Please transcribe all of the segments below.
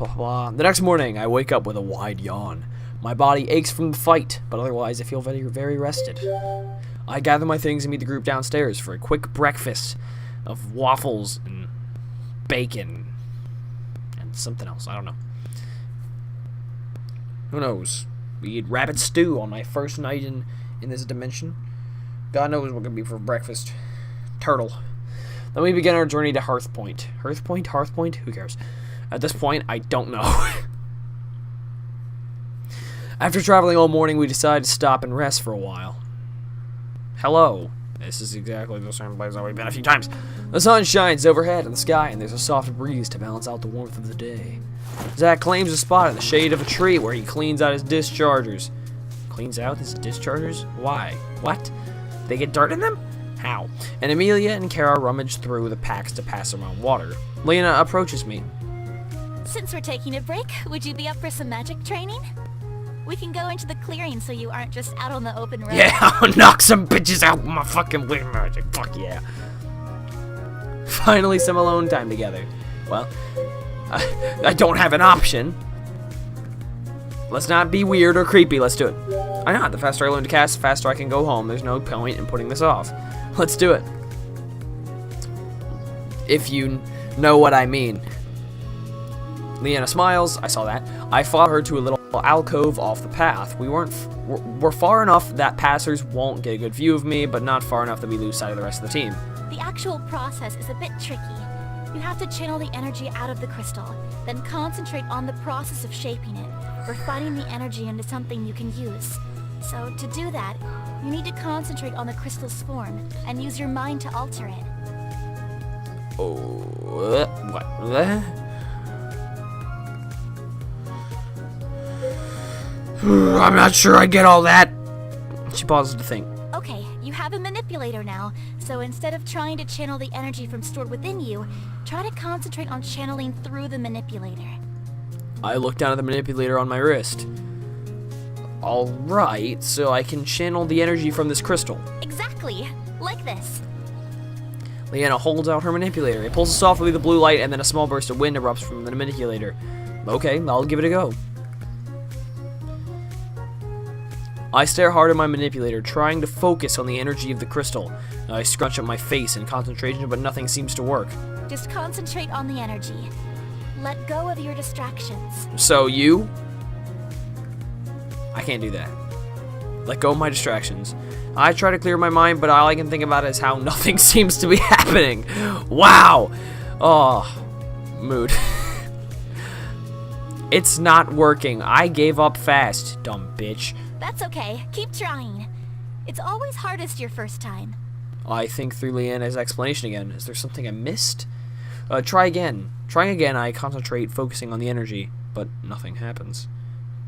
blah, blah. The next morning, I wake up with a wide yawn. My body aches from the fight, but otherwise I feel very, very rested. I gather my things and meet the group downstairs for a quick breakfast of waffles and bacon and something else. I don't know. Who knows? We eat rabbit stew on my first night in this dimension. God knows what could be for breakfast. Turtle. Then we begin our journey to Hearth Point. Hearth Point? Hearth Point? Who cares? At this point, I don't know. After traveling all morning, we decide to stop and rest for a while. Hello. This is exactly the same place that we've been a few times. The sun shines overhead in the sky, and there's a soft breeze to balance out the warmth of the day. Zack claims a spot in the shade of a tree where he cleans out his dischargers. Cleans out his dischargers? Why? What? They get dirt in them? How? And Amelia and Kara rummage through the packs to pass around water. Lena approaches me. Since we're taking a break, would you be up for some magic training? We can go into the clearing so you aren't just out on the open road. Yeah, I'll knock some bitches out with my fucking wind magic. Fuck yeah. Finally, some alone time together. Well, I don't have an option. Let's not be weird or creepy. Let's do it. Why not? The faster I learn to cast, the faster I can go home. There's no point in putting this off. Let's do it. If you know what I mean. Leanna smiles. I saw that. I follow her to a little alcove off the path. We're far enough that passers won't get a good view of me, but not far enough that we lose sight of the rest of the team. The actual process is a bit tricky. You have to channel the energy out of the crystal, then concentrate on the process of shaping it, refining the energy into something you can use. So to do that, you need to concentrate on the crystal's form and use your mind to alter it. Oh, what? I'm not sure I get all that. She pauses to think. Okay, you have a manipulator now, so instead of trying to channel the energy from stored within you, try to concentrate on channeling through the manipulator. I look down at the manipulator on my wrist. Alright, so I can channel the energy from this crystal. Exactly, like this. Leanna holds out her manipulator. It pulses softly the blue light, and then a small burst of wind erupts from the manipulator. Okay, I'll give it a go. I stare hard at my manipulator, trying to focus on the energy of the crystal. I scrunch up my face in concentration, but nothing seems to work. Just concentrate on the energy. Let go of your distractions. So you? I can't do that. Let go of my distractions. I try to clear my mind, but all I can think about is how nothing seems to be happening. Wow. Oh, mood. It's not working. I gave up fast, dumb bitch. That's okay. Keep trying. It's always hardest your first time. I think through Leanna's explanation again. Is there something I missed? Try again. Trying again, I concentrate, focusing on the energy, but nothing happens.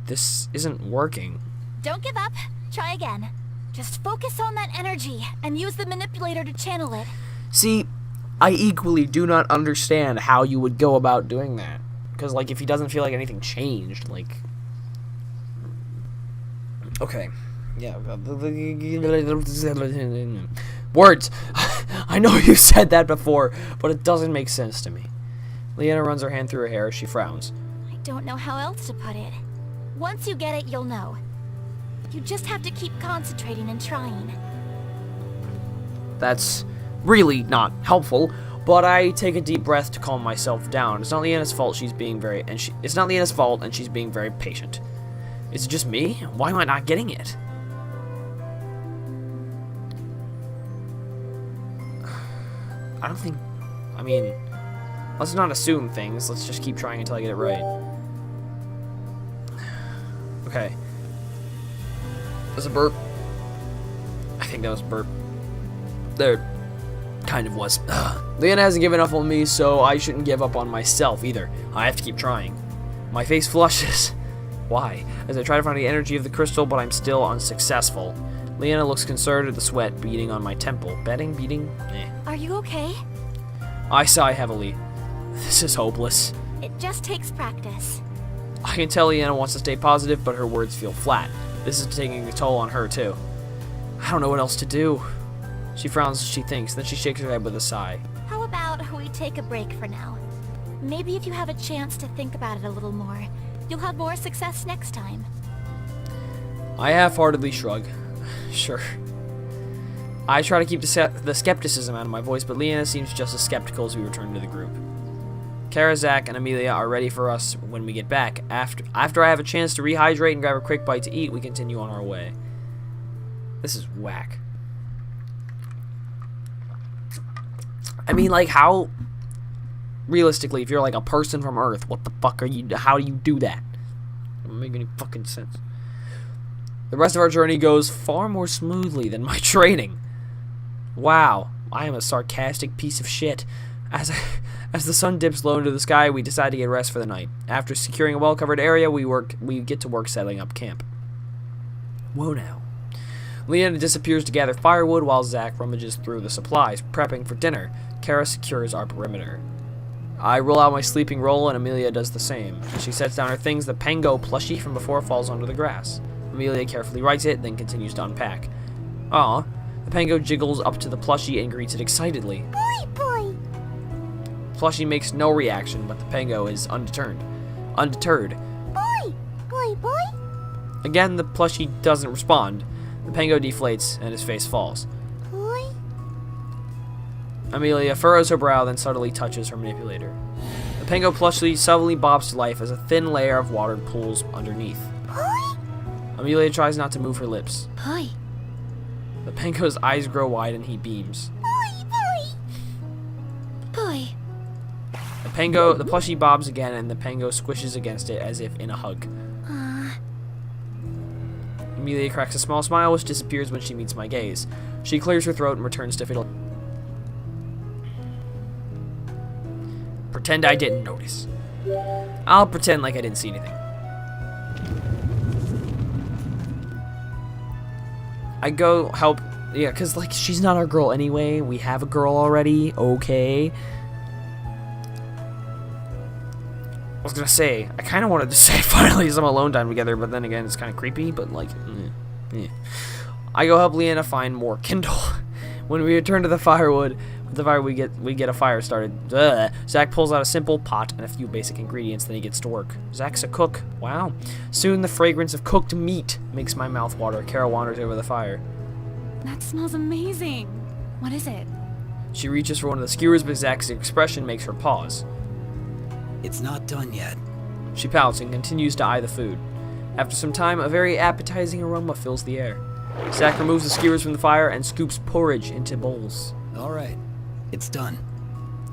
This isn't working. Don't give up. Try again. Just focus on that energy and use the manipulator to channel it. See, I equally do not understand how you would go about doing that. Because, like, if he doesn't feel like anything changed, like... Okay. Yeah. Words! I know you said that before, but it doesn't make sense to me. Leanna runs her hand through her hair as she frowns. I don't know how else to put it. Once you get it, you'll know. You just have to keep concentrating and trying. That's really not helpful, but I take a deep breath to calm myself down. It's not Leanna's fault she's being very it's not Leanna's fault and she's being very patient. Is it just me? Why am I not getting it? I don't think... I mean, let's not assume things. Let's just keep trying until I get it right. Okay. Was a burp? I think that was a burp. There kind of was. Leanna hasn't given up on me, so I shouldn't give up on myself either. I have to keep trying. My face flushes. Why? As I try to find the energy of the crystal, but I'm still unsuccessful. Leanna looks concerned at the sweat beading on my temple. Beading? Eh. Are you okay? I sigh heavily. This is hopeless. It just takes practice. I can tell Leanna wants to stay positive, but her words feel flat. This is taking a toll on her, too. I don't know what else to do. She frowns as she thinks, then she shakes her head with a sigh. How about we take a break for now? Maybe if you have a chance to think about it a little more, you'll have more success next time. I half-heartedly shrug. Sure. I try to keep the skepticism out of my voice, but Leanna seems just as skeptical as we return to the group. Kara, Zack, and Amelia are ready for us when we get back. After I have a chance to rehydrate and grab a quick bite to eat, we continue on our way. This is whack. I mean, like, how... Realistically, if you're like a person from Earth, what the fuck are you... How do you do that? It doesn't make any fucking sense. The rest of our journey goes far more smoothly than my training. Wow, I am a sarcastic piece of shit. As the sun dips low into the sky, we decide to get rest for the night. After securing a well-covered area, we get to work setting up camp. Whoa now. Leanna disappears to gather firewood while Zack rummages through the supplies, prepping for dinner. Kara secures our perimeter. I roll out my sleeping roll and Amelia does the same. As she sets down her things, the Pango plushie from before falls onto the grass. Amelia carefully rights it, then continues to unpack. Aw, the Pango jiggles up to the plushie and greets it excitedly. Boy, boy! Plushie makes no reaction, but the Pango is undeterred. Boy! Boy, boy! Again, the plushie doesn't respond. The Pango deflates, and his face falls. Boy? Amelia furrows her brow, then subtly touches her manipulator. The Pango plushie suddenly bobs to life as a thin layer of water pools underneath. Boy? Amelia tries not to move her lips. Boy. The Pango's eyes grow wide and he beams. Boy, boy! Boy. The plushie bobs again and the Pango squishes against it as if in a hug. Amelia cracks a small smile which disappears when she meets my gaze. She clears her throat and returns to fiddle. Pretend I didn't notice. I'll pretend like I didn't see anything. I go help, yeah, because, like, she's not our girl anyway. We have a girl already, okay. I was gonna say, I kind of wanted to say finally some alone time together, but then again, it's kind of creepy, but, like, I go help Leanna find more kindle. When we return to the firewood, we get a fire started. Zack pulls out a simple pot and a few basic ingredients, then he gets to work. Zack's a cook. Wow. Soon the fragrance of cooked meat makes my mouth water. Kara wanders over the fire. That smells amazing. What is it? She reaches for one of the skewers, but Zack's expression makes her pause. It's not done yet. She pouts and continues to eye the food. After some time, a very appetizing aroma fills the air. Zack removes the skewers from the fire and scoops porridge into bowls. All right, it's done.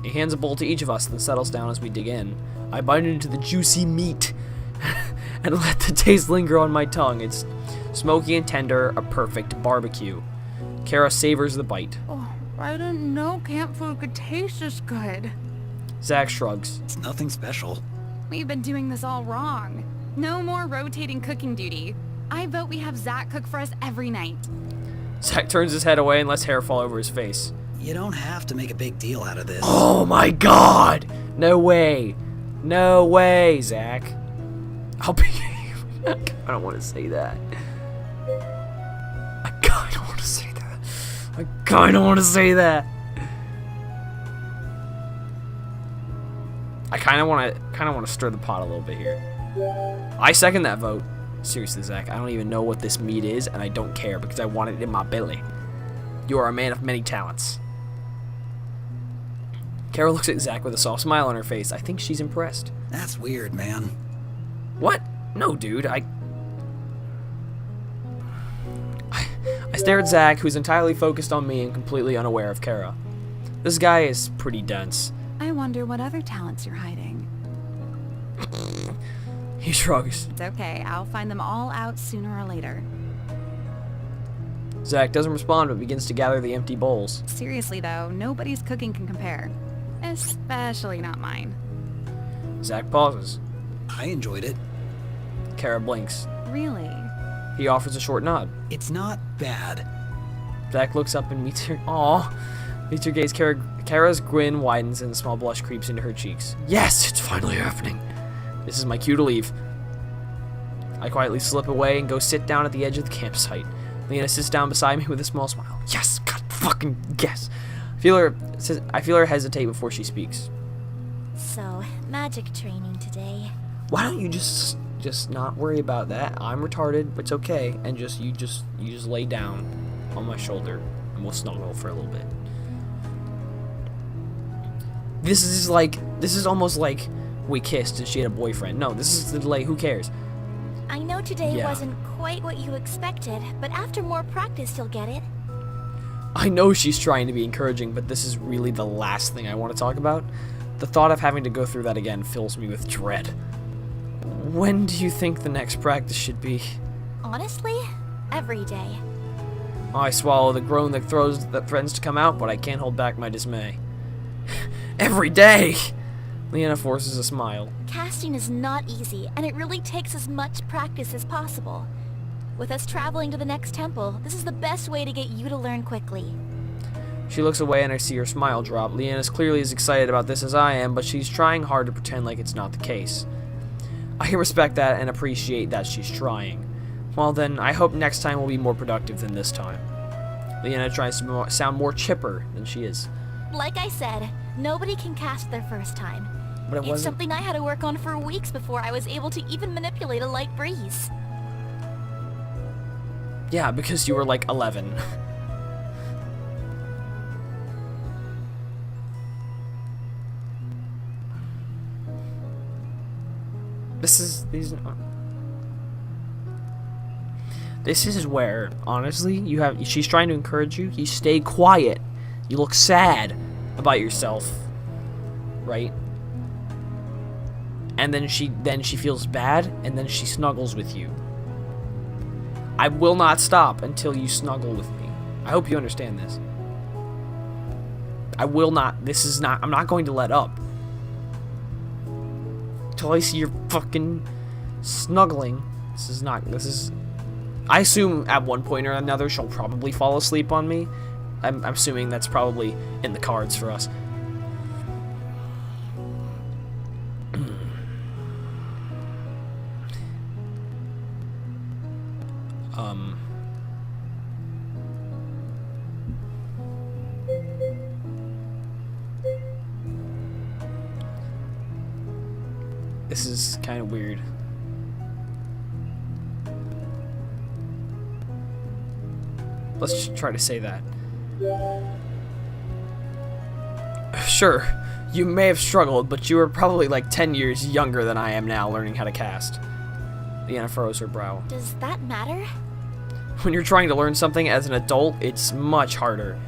He hands a bowl to each of us, then settles down as we dig in. I bite into the juicy meat and let the taste linger on my tongue. It's smoky and tender, a perfect barbecue. Kara savors the bite. Oh, I didn't know camp food could taste this good. Zack shrugs. It's nothing special. We've been doing this all wrong. No more rotating cooking duty. I vote we have Zack cook for us every night. Zack turns his head away and lets hair fall over his face. You don't have to make a big deal out of this. Oh my god! No way. No way, Zack. I'll be... I don't want to say that. I kind of want to say that. I kind of want to say that. I kind of want to stir the pot a little bit here. I second that vote. Seriously, Zack, I don't even know what this meat is, and I don't care because I want it in my belly. You are a man of many talents. Kara looks at Zack with a soft smile on her face. I think she's impressed. That's weird, man. What? No, dude, I stare at Zack, who's entirely focused on me and completely unaware of Kara. This guy is pretty dense. I wonder what other talents you're hiding. He shrugs. It's okay, I'll find them all out sooner or later. Zack doesn't respond but begins to gather the empty bowls. Seriously though, nobody's cooking can compare. Especially not mine. Zack pauses. I enjoyed it. Kara blinks. Really? He offers a short nod. It's not bad. Zack looks up and meets her. Aww. Meets her gaze. Kara's grin widens and a small blush creeps into her cheeks. Yes, it's finally happening. This is my cue to leave. I quietly slip away and go sit down at the edge of the campsite. Leanna sits down beside me with a small smile. Yes, God fucking yes. I feel her hesitate before she speaks. So, magic training today. Why don't you just not worry about that? I'm retarded, but it's okay, and you just lay down on my shoulder, and we'll snuggle for a little bit. This is almost like we kissed and she had a boyfriend. No, this is the delay. Who cares? I know today Yeah. wasn't quite what you expected, but after more practice you'll get it. I know she's trying to be encouraging, but this is really the last thing I want to talk about. The thought of having to go through that again fills me with dread. When do you think the next practice should be? Honestly, every day. I swallow the groan that threatens to come out, but I can't hold back my dismay. Every day! Leanna forces a smile. Casting is not easy, and it really takes as much practice as possible. With us traveling to the next temple, this is the best way to get you to learn quickly. She looks away and I see her smile drop. Leanna's clearly as excited about this as I am, but she's trying hard to pretend like it's not the case. I respect that and appreciate that she's trying. Well then, I hope next time will be more productive than this time. Leanna tries to sound more chipper than she is. Like I said, nobody can cast their first time. But it It's wasn't... something I had to work on for weeks before I was able to even manipulate a light breeze. Yeah, because you were like 11. This is where, honestly, she's trying to encourage you. You stay quiet. You look sad about yourself, right? And then she feels bad, and then she snuggles with you. I will not stop until you snuggle with me. I hope you understand this. I will not. I'm not going to let up. Till I see your fucking snuggling. I assume at one point or another she'll probably fall asleep on me. I'm assuming that's probably in the cards for us. This is kind of weird. Let's just try to say that. Sure, you may have struggled, but you were probably like 10 years younger than I am now learning how to cast. Leanna furrows her brow. Does that matter? When you're trying to learn something as an adult, it's much harder.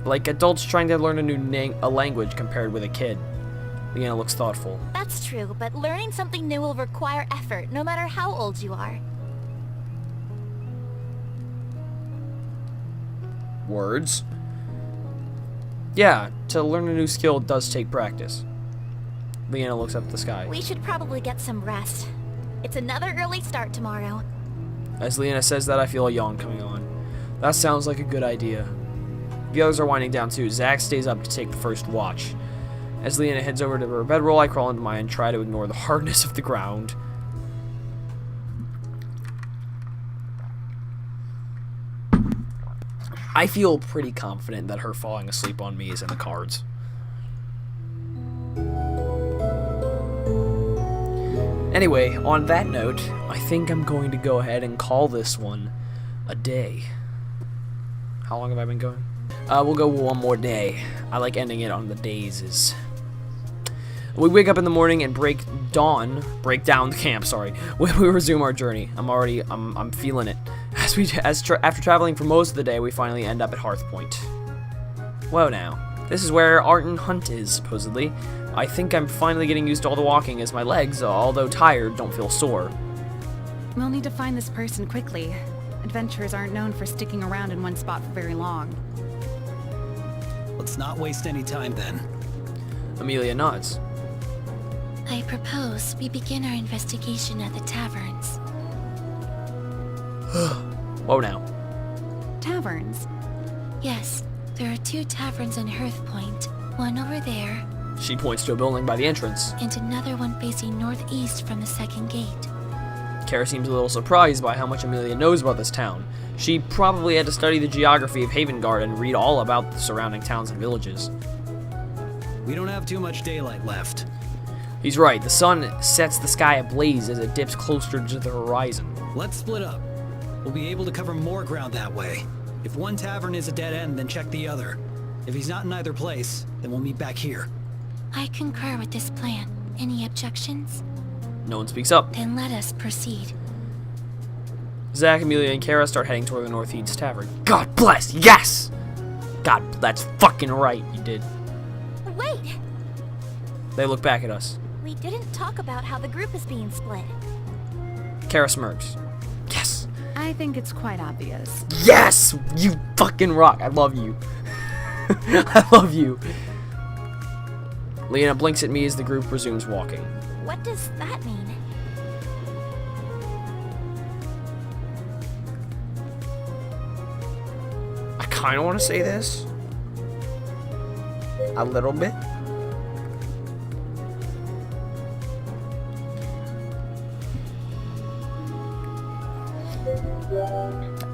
Like adults trying to learn a language compared with a kid. Leanna looks thoughtful. That's true, but learning something new will require effort, no matter how old you are. Words? Yeah, to learn a new skill does take practice. Leanna looks up at the sky. We should probably get some rest. It's another early start tomorrow. As Leanna says that, I feel a yawn coming on. That sounds like a good idea. The others are winding down too. Zack stays up to take the first watch. As Leanna heads over to her bedroll, I crawl into mine and try to ignore the hardness of the ground. I feel pretty confident that her falling asleep on me is in the cards. Anyway, on that note, I think I'm going to go ahead and call this one a day. How long have I been going? We'll go one more day. I like ending it on the days. We wake up in the morning and break down the camp. Sorry, we resume our journey. I'm feeling it. After traveling for most of the day, we finally end up at Hearth Point. Whoa, now this is where Arton Hunt is supposedly. I think I'm finally getting used to all the walking, as my legs, although tired, don't feel sore. We'll need to find this person quickly. Adventurers aren't known for sticking around in one spot for very long. Let's not waste any time then. Amelia nods. I propose we begin our investigation at the taverns. Whoa, now. Taverns? Yes, there are 2 taverns in Hearth Point. One over there, She points to a building by the entrance. and another one facing northeast from the second gate. Kara seems a little surprised by how much Amelia knows about this town. She probably had to study the geography of Havengard and read all about the surrounding towns and villages. We don't have too much daylight left. He's right. The sun sets the sky ablaze as it dips closer to the horizon. Let's split up. We'll be able to cover more ground that way. If one tavern is a dead end, then check the other. If he's not in either place, then we'll meet back here. I concur with this plan. Any objections? No one speaks up. Then let us proceed. Zack, Amelia, and Kara start heading toward the Northeast Tavern. God bless! Yes! God, that's fucking right, you did. Wait! They look back at us. We didn't talk about how the group is being split. Kara smirks. Yes! I think it's quite obvious. Yes! You fucking rock. I love you. I love you. Leanna blinks at me as the group resumes walking. What does that mean? I kind of want to say this. A little bit.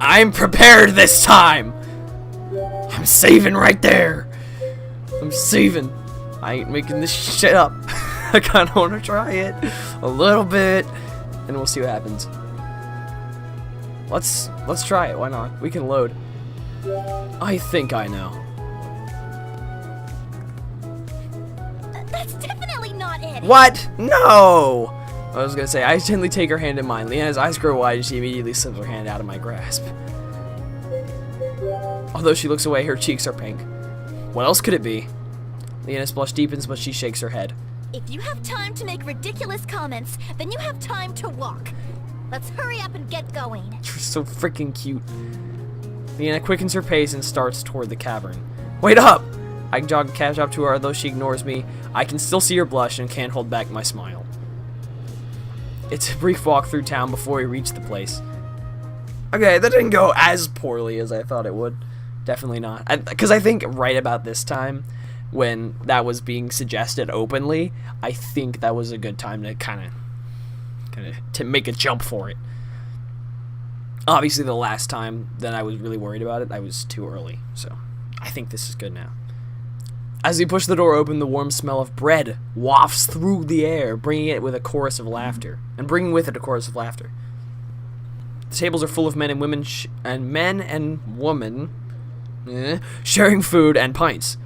I'm prepared this time! I'm saving right there! I'm saving. I ain't making this shit up. I kinda wanna try it. A little bit. And we'll see what happens. Let's try it, why not? We can load. I think I know. That's definitely not it! What? No! I was gonna say, I gently take her hand in mine. Leanna's eyes grow wide and she immediately slips her hand out of my grasp. Although she looks away, her cheeks are pink. What else could it be? Leanna's blush deepens, but she shakes her head. If you have time to make ridiculous comments, then you have time to walk. Let's hurry up and get going. You're so freaking cute. Leanna quickens her pace and starts toward the cavern. Wait up! I jog catch up to her, though she ignores me. I can still see her blush and can't hold back my smile. It's a brief walk through town before we reach the place. Okay, that didn't go as poorly as I thought it would. Definitely not. Because I think right about this time, when that was being suggested openly, I think that was a good time to kind of to make a jump for it. Obviously, the last time that I was really worried about it, I was too early. So, I think this is good now. As we push the door open, the warm smell of bread wafts through the air, bringing with it a chorus of laughter. The tables are full of men and women, sharing food and pints.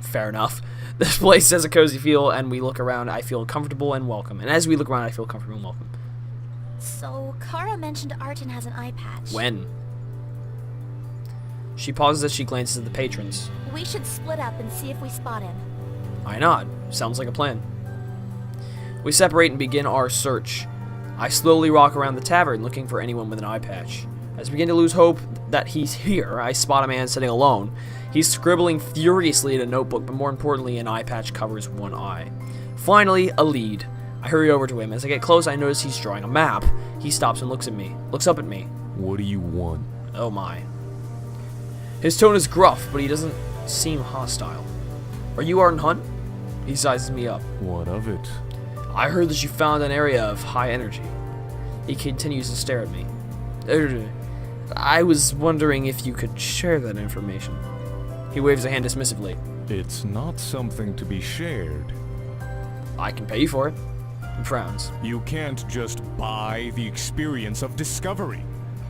Fair enough. This place has a cozy feel, and we look around, I feel comfortable and welcome. And as we look around, I feel comfortable and welcome. So, Kara mentioned Arton has an eye patch. When? She pauses as she glances at the patrons. We should split up and see if we spot him. I nod. Sounds like a plan. We separate and begin our search. I slowly walk around the tavern looking for anyone with an eye patch. As I begin to lose hope that he's here, I spot a man sitting alone. He's scribbling furiously in a notebook, but more importantly, an eye patch covers one eye. Finally, a lead. I hurry over to him. As I get close, I notice he's drawing a map. He stops and looks up at me. What do you want? Oh my. His tone is gruff, but he doesn't seem hostile. Are you Arton Hunt? He sizes me up. What of it? I heard that you found an area of high energy. He continues to stare at me. I was wondering if you could share that information. He waves a hand dismissively. It's not something to be shared. I can pay you for it. He frowns. You can't just buy the experience of discovery.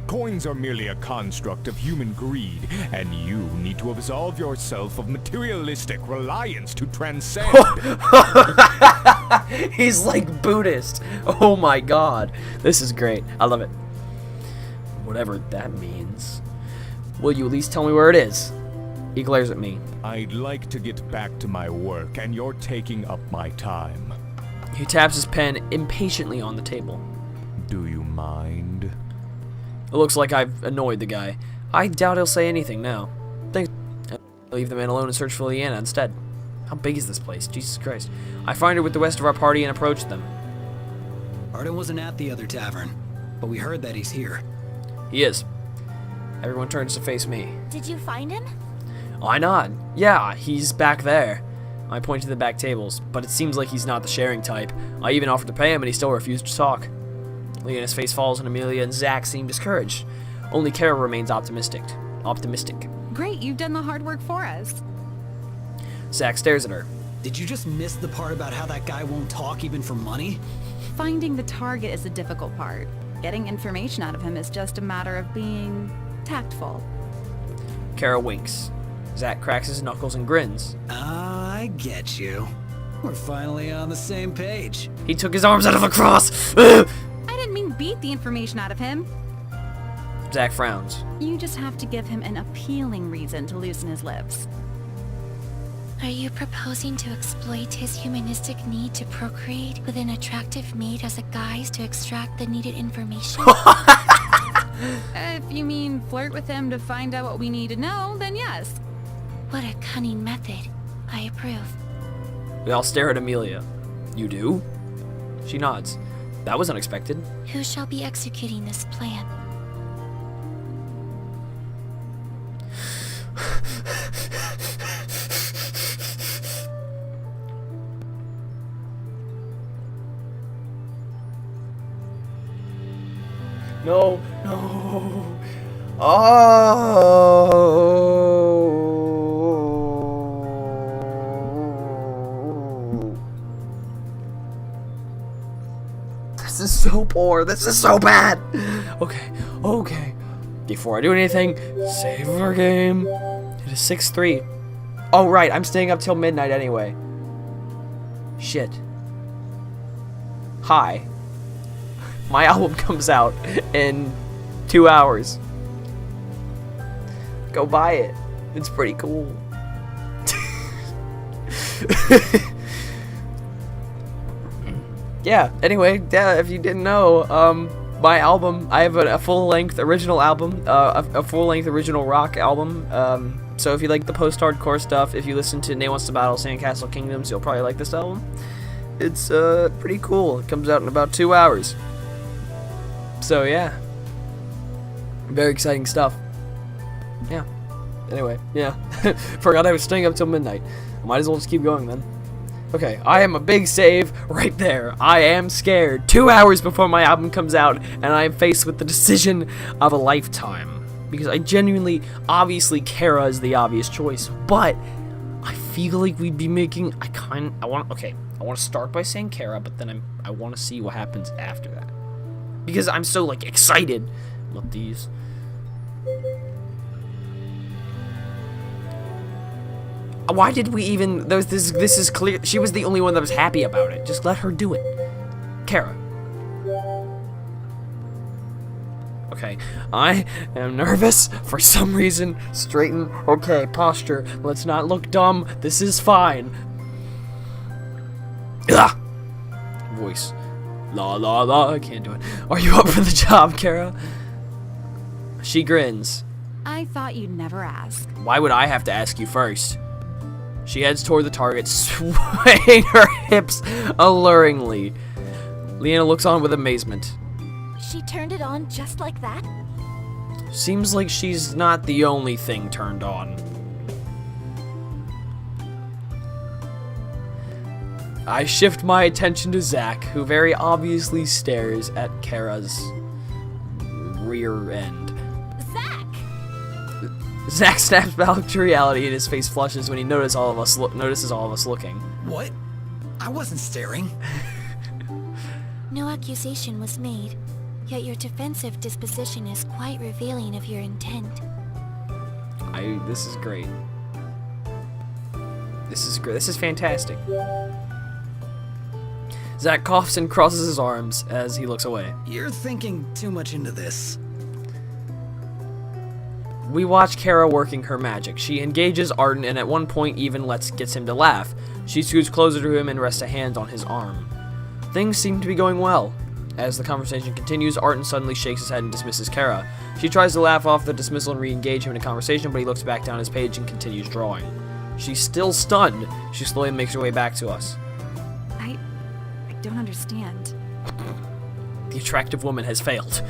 Coins are merely a construct of human greed, and you need to absolve yourself of materialistic reliance to transcend. He's like Buddhist. Oh my god. This is great. I love it. Whatever that means. Will you at least tell me where it is? He glares at me. I'd like to get back to my work, and you're taking up my time. He taps his pen impatiently on the table. Do you mind? It looks like I've annoyed the guy. I doubt he'll say anything now. Thanks. I'll leave the man alone and search for Leanna instead. How big is this place? Jesus Christ. I find her with the rest of our party and approach them. Arden wasn't at the other tavern, but we heard that he's here. He is. Everyone turns to face me. Did you find him? I nod. Yeah, he's back there. I point to the back tables, but it seems like he's not the sharing type. I even offered to pay him and he still refused to talk. Leanna's face falls and Amelia and Zack seem discouraged. Only Kara remains optimistic. Great, you've done the hard work for us. Zack stares at her. Did you just miss the part about how that guy won't talk even for money? Finding the target is the difficult part. Getting information out of him is just a matter of being tactful. Kara winks. Zack cracks his knuckles and grins. I get you. We're finally on the same page. He took his arms out of the cross! I didn't mean beat the information out of him. Zack frowns. You just have to give him an appealing reason to loosen his lips. Are you proposing to exploit his humanistic need to procreate with an attractive maid as a guise to extract the needed information? If you mean flirt with him to find out what we need to know, then yes. What a cunning method. I approve. We all stare at Amelia. You do? She nods. That was unexpected. Who shall be executing this plan? No, no. Oh. This is so poor. This is so bad. Okay, okay. Before I do anything, save our game. It is 6-3. Oh, right. I'm staying up till midnight anyway. Shit. Hi. My album comes out in 2 hours. Go buy it. It's pretty cool. Yeah, anyway, yeah, if you didn't know, my album, I have a full-length original album, a full-length original rock album, so if you like the post-hardcore stuff, if you listen to Nay Wants to Battle Sandcastle Kingdoms, you'll probably like this album. It's, pretty cool. It comes out in about 2 hours. So, yeah. Very exciting stuff. Yeah. Anyway, yeah. Forgot I was staying up till midnight. Might as well just keep going then. Okay, I am a big save right there. I am scared. 2 hours before my album comes out, and I am faced with the decision of a lifetime. Because I genuinely, obviously, Kara is the obvious choice, but I feel like we'd be making, I want to start by saying Kara, but then I want to see what happens after that. Because I'm so, like, excited about these. Why did we even... This is clear. She was the only one that was happy about it. Just let her do it. Kara. Okay. I am nervous for some reason. Straighten. Okay, posture. Let's not look dumb. This is fine. Ugh. Voice. La la la. I can't do it. Are you up for the job, Kara? She grins. I thought you'd never ask. Why would I have to ask you first? She heads toward the target, swaying her hips alluringly. Leanna looks on with amazement. She turned it on just like that? Seems like she's not the only thing turned on. I shift my attention to Zack, who very obviously stares at Kara's rear end. Zack snaps back to reality and his face flushes when he notices all of us looking. What? I wasn't staring. No accusation was made, yet your defensive disposition is quite revealing of your intent. This is great. This is great. This is fantastic. Zack coughs and crosses his arms as he looks away. You're thinking too much into this. We watch Kara working her magic. She engages Arden and at one point even gets him to laugh. She scoots closer to him and rests a hand on his arm. Things seem to be going well. As the conversation continues, Arden suddenly shakes his head and dismisses Kara. She tries to laugh off the dismissal and re-engage him in a conversation, but he looks back down his page and continues drawing. She's still stunned. She slowly makes her way back to us. I don't understand. The attractive woman has failed.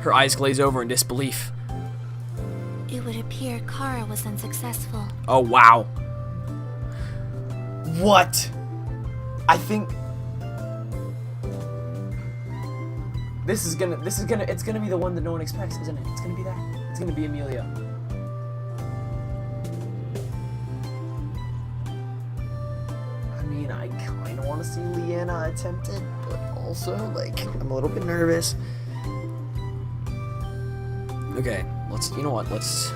Her eyes glaze over in disbelief. It would appear Kara was unsuccessful. Oh, wow. What? I think... it's gonna be the one that no one expects, isn't it? It's gonna be that. It's gonna be Amelia. want to see Leanna attempt it, but also, like, I'm a little bit nervous. Okay, you know what, let's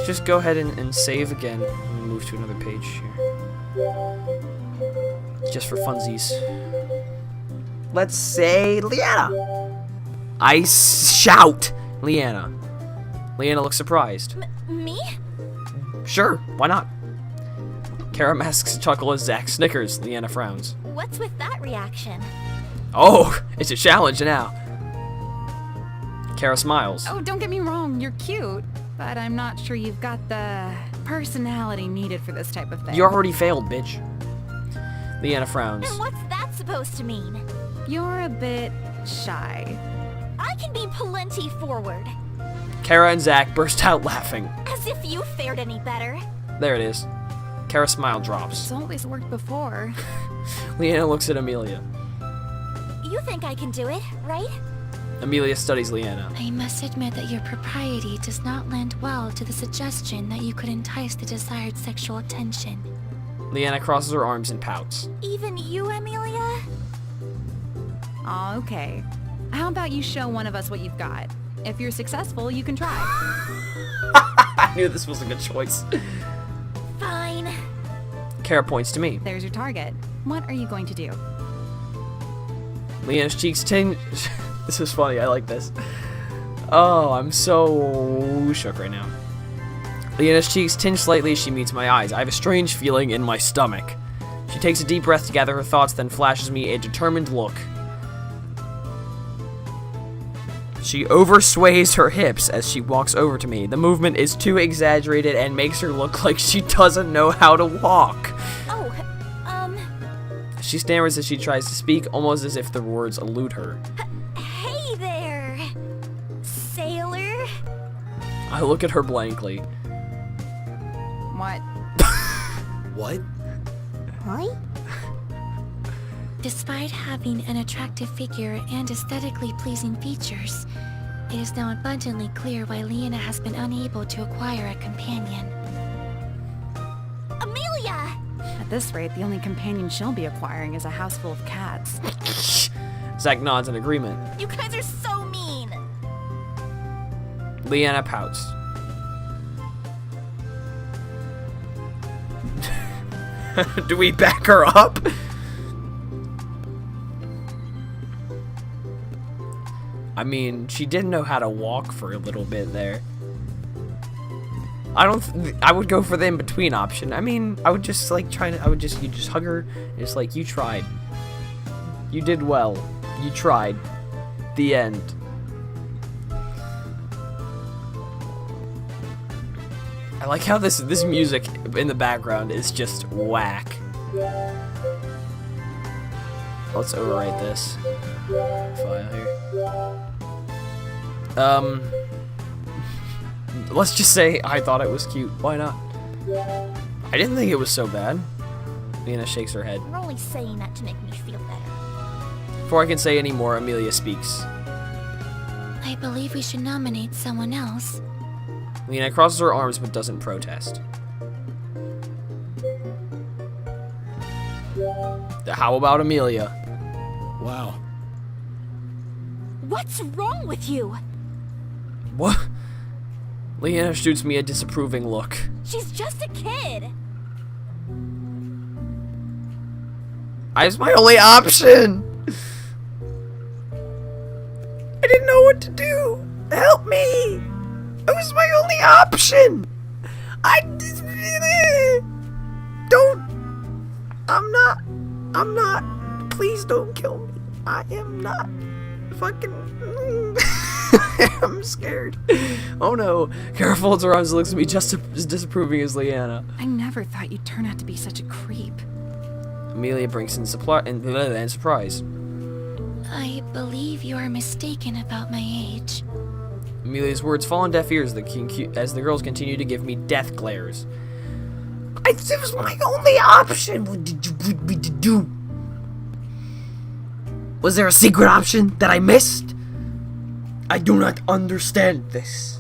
just go ahead and save again. Let me move to another page here. Just for funsies. Let's say Leanna. I shout Leanna. Leanna looks surprised. Me? Sure, why not? Kara masks a chuckle as Zack snickers. Leanna frowns. What's with that reaction? Oh, it's a challenge now. Kara smiles. Oh, don't get me wrong, you're cute, but I'm not sure you've got the personality needed for this type of thing. You already failed, bitch. Leanna frowns. And what's that supposed to mean? You're a bit shy. I can be plenty forward. Kara and Zack burst out laughing. As if you fared any better. There it is. Kara's smile drops. It's always worked before. Leanna looks at Amelia. You think I can do it, right? Amelia studies Leanna. I must admit that your propriety does not lend well to the suggestion that you could entice the desired sexual attention. Leanna crosses her arms and pouts. Even you, Amelia? Aw, okay. How about you show one of us what you've got? If you're successful, you can try. I knew this was a good choice. Fine. Kara points to me. There's your target. What are you going to do? Leanna's cheeks tinge. This is funny, I like this. Oh, I'm so shook right now. Leanna's cheeks tinge slightly as she meets my eyes. I have a strange feeling in my stomach. She takes a deep breath to gather her thoughts, then flashes me a determined look. She oversways her hips as she walks over to me. The movement is too exaggerated and makes her look like she doesn't know how to walk. Oh, She stammers as she tries to speak, almost as if the words elude her. hey there, sailor. I look at her blankly. What? What? Huh? Despite having an attractive figure and aesthetically pleasing features, it is now abundantly clear why Leanna has been unable to acquire a companion. Amelia! At this rate, the only companion she'll be acquiring is a house full of cats. Zack nods in agreement. You guys are so mean. Leanna pouts. Do we back her up? I mean, she didn't know how to walk for a little bit there. I would go for the in-between option. I mean, I would just like you just hug her, and it's like, you tried. You did well. You tried. The end. I like how this music in the background is just whack. Let's overwrite this file here. Let's just say I thought it was cute. Why not? I didn't think it was so bad. Leanna shakes her head. You're only saying that to make me feel better. Before I can say any more, Amelia speaks. I believe we should nominate someone else. Leanna crosses her arms but doesn't protest. How about Amelia? Wow. What's wrong with you? What? Leanna shoots me a disapproving look. She's just a kid. I was my only option! I didn't know what to do! Help me! It was my only option! I'm not, please don't kill me. I am not fucking, I'm scared. Oh no. Kara folds her arms and looks at me just as disapproving as Leanna. I never thought you'd turn out to be such a creep. Amelia brings in and surprise. I believe you are mistaken about my age. Amelia's words fall on deaf ears as the girls continue to give me death glares. It was my only option. What did you do? Was there a secret option that I missed? I do not understand this.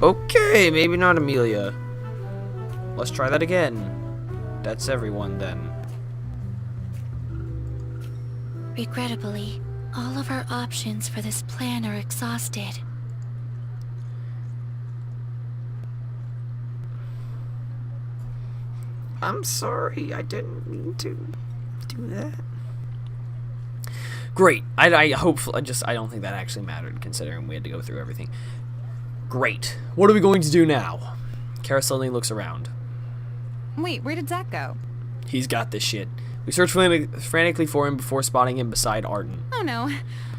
Okay, maybe not Amelia. Let's try that again. That's everyone then. Regrettably, all of our options for this plan are exhausted. I'm sorry, I didn't mean to do that. Great. I don't think that actually mattered, considering we had to go through everything. Great. What are we going to do now? Kara suddenly looks around. Wait, where did Zack go? He's got this shit. We search frantically for him before spotting him beside Arden. Oh no,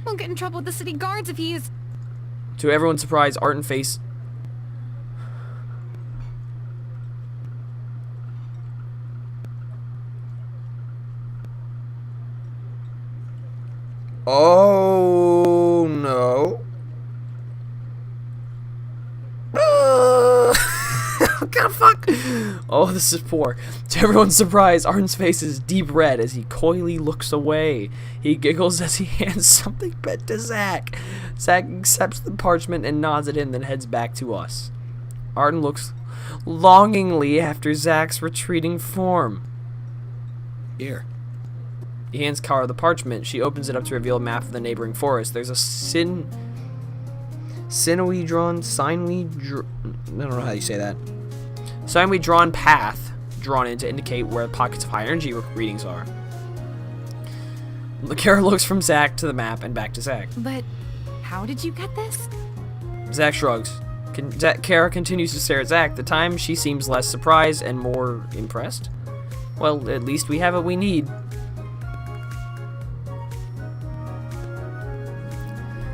we'll get in trouble with the city guards if he's... To everyone's surprise, Arden face... Oh no. God, fuck. Oh, this is poor. To everyone's surprise, Arden's face is deep red as he coyly looks away. He giggles as he hands something back to Zack. Zack accepts the parchment and nods at him, then heads back to us. Arden looks longingly after Zack's retreating form. Here. He hands Kara the parchment. She opens it up to reveal a map of the neighboring forest. There's a sinewy drawn path drawn in to indicate where pockets of high energy readings are. Kara looks from Zack to the map and back to Zack. But how did you get this? Zack shrugs. Kara continues to stare at Zack. The time she seems less surprised and more impressed. Well, at least we have what we need.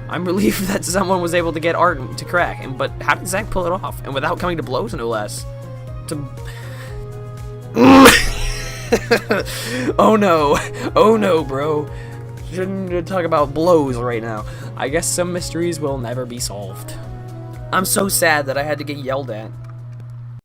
I'm relieved that someone was able to get Arden to crack, but how did Zack pull it off? And without coming to blows, no less. Oh no, bro. Shouldn't talk about blows right now. I guess some mysteries will never be solved. I'm so sad that I had to get yelled at.